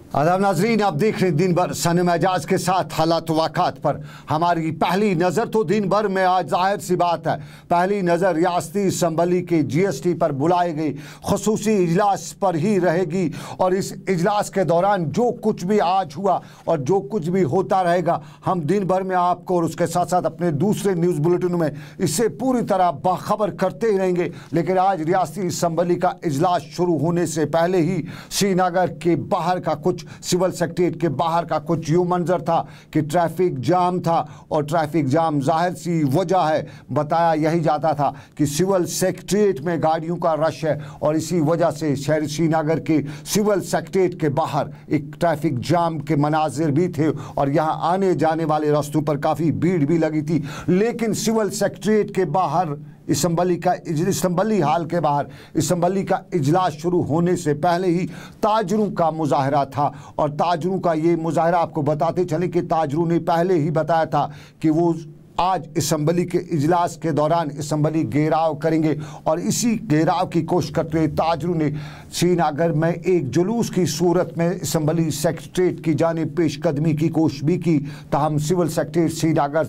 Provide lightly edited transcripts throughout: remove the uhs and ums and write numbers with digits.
आदाब नाजरीन, आप देख रहे हैं दिन भर सनम एजाज के साथ हालात वाक़ात पर। हमारी पहली नज़र तो दिन भर में आज जाहिर सी बात है, पहली नज़र रियासती असम्बली के GST पर बुलाए गए खसूसी इजलास पर ही रहेगी। और इस इजलास के दौरान जो कुछ भी आज हुआ और जो कुछ भी होता रहेगा, हम दिन भर में आपको और उसके साथ साथ अपने दूसरे न्यूज़ बुलेटिनों में इससे पूरी तरह बाखबर करते ही रहेंगे। लेकिन आज रियासती असम्बली का इजलास शुरू होने से पहले ही श्रीनगर के बाहर का कुछ सिविल सेक्रेटरीट के बाहर का कुछ यूं मंजर था कि ट्रैफिक जाम था। और ट्रैफिक जाम जाहिर सी वजह है, बताया यही जाता था कि सिविल सेक्रेटरीट में गाड़ियों का रश है और इसी वजह से शहर श्रीनगर के सिविल सेक्रेटरीट के बाहर एक ट्रैफिक जाम के मनाजिर भी थे और यहाँ आने जाने वाले रास्तों पर काफ़ी भीड़ भी लगी थी। लेकिन सिविल सेक्रेटरीट के बाहर असम्बली हाल के बाहर असम्बली का इजलास शुरू होने से पहले ही ताजरों का मुजाहरा था। और ताजरों का ये मुजाहरा आपको बताते चले कि ताजरों ने पहले ही बताया था कि वो आज असम्बली के इजलास के दौरान असम्बली घेराव करेंगे। और इसी घेराव की कोशिश करते हुए ताजरों ने श्रीनगर में एक जुलूस की सूरत में असम्बली सेक्रेटरीट की जानिब पेशकदमी की कोशिश भी की। ताहम सिविल सेक्रेटरीट श्रीनगर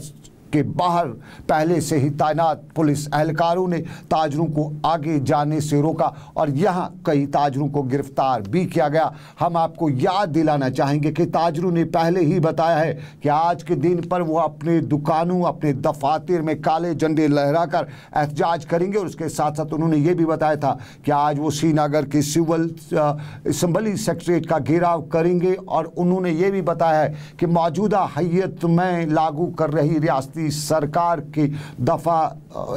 के बाहर पहले से ही तैनात पुलिस एहलकारों ने ताजरों को आगे जाने से रोका और यहाँ कई ताजरों को गिरफ्तार भी किया गया। हम आपको याद दिलाना चाहेंगे कि ताजरों ने पहले ही बताया है कि आज के दिन पर वो अपने दुकानों, अपने दफातर में काले झंडे लहराकर एहतजाज करेंगे। और उसके साथ साथ उन्होंने ये भी बताया था कि आज वो श्रीनगर के सिविल असम्बली सेक्रेटरीट का घेराव करेंगे। और उन्होंने ये भी बताया है कि मौजूदा हैयत में लागू कर रही रियासती सरकार की दफा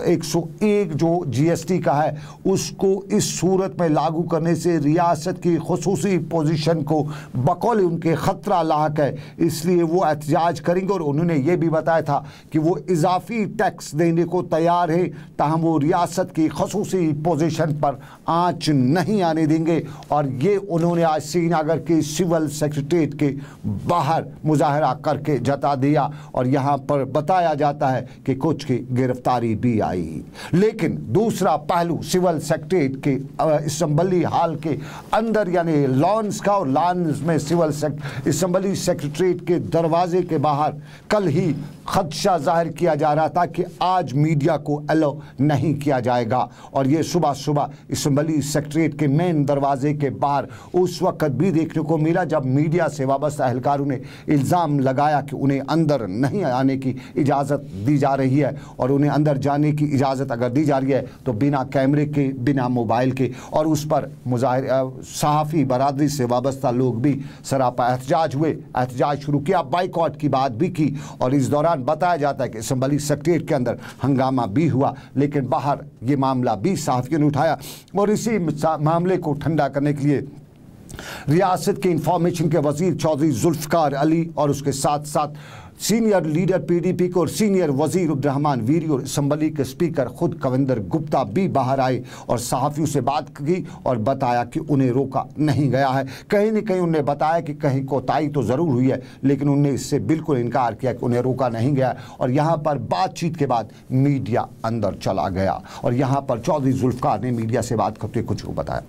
101 जो GST का है उसको इस सूरत में लागू करने से रियासत की खुसूसी पोजीशन को बकौल उनके ख़तरा लाक है, इसलिए वो एहतजाज करेंगे। और उन्होंने ये भी बताया था कि वो इजाफी टैक्स देने को तैयार है, ताहम वो रियासत की खुसूसी पोजीशन पर आँच नहीं आने देंगे। और ये उन्होंने आज श्रीनगर के सिविल सेक्रेटरीट के बाहर मुजाहरा करके जता दिया। और यहाँ पर बताया जाता है कि कुछ की गिरफ्तारी भी आई। लेकिन दूसरा पहलू सिविल सेक्रेटरीट के असम्बली हाल के अंदर यानी लॉन्स का, और लॉन्स में सिविल असम्बली सेक्रेटरीट के दरवाजे के बाहर कल ही खदशा जाहिर किया जा रहा था कि आज मीडिया को अलो नहीं किया जाएगा। और ये सुबह सुबह असम्बली सेक्रेटरीट के मेन दरवाजे के बाहर उस वक्त भी देखने को मिला जब मीडिया से वाबस्ता एहलकारों ने इल्ज़ाम लगाया कि उन्हें अंदर नहीं आने की इजाज़त दी जा रही है। और उन्हें अंदर जाने की इजाज़त अगर दी जा रही है तो बिना कैमरे के, बिना मोबाइल के। और उस पर सहाफ़ी बरादरी से वाबस्ता लोग भी सरापा एहतजाज हुए, एहतजाज शुरू किया, बाइकआउट की बात भी की। और इस दौरान बताया जाता है कि असम्बली सेक्रेटरीट के अंदर हंगामा भी हुआ, लेकिन बाहर ये मामला भी सहाफ़ियों ने उठाया। और इसी मामले को ठंडा करने के लिए रियासत के इंफॉर्मेशन के वजीर चौधरी जुल्फ़िकार अली और उसके साथ साथ सीनियर लीडर PDP को और सीनियर वजीर अब्दुर्रहमान वीरी और असम्बली के स्पीकर खुद कविंदर गुप्ता भी बाहर आए और सहाफ़ियों से बात की और बताया कि उन्हें रोका नहीं गया है। कहीं न कहीं उन्हें बताया कि कहीं कोताही तो ज़रूर हुई है, लेकिन उन्हें इससे बिल्कुल इनकार किया कि उन्हें रोका नहीं गया। और यहाँ पर बातचीत के बाद मीडिया अंदर चला गया और यहाँ पर चौधरी जुल्फ़िकार ने मीडिया से बात करते कुछ को बताया।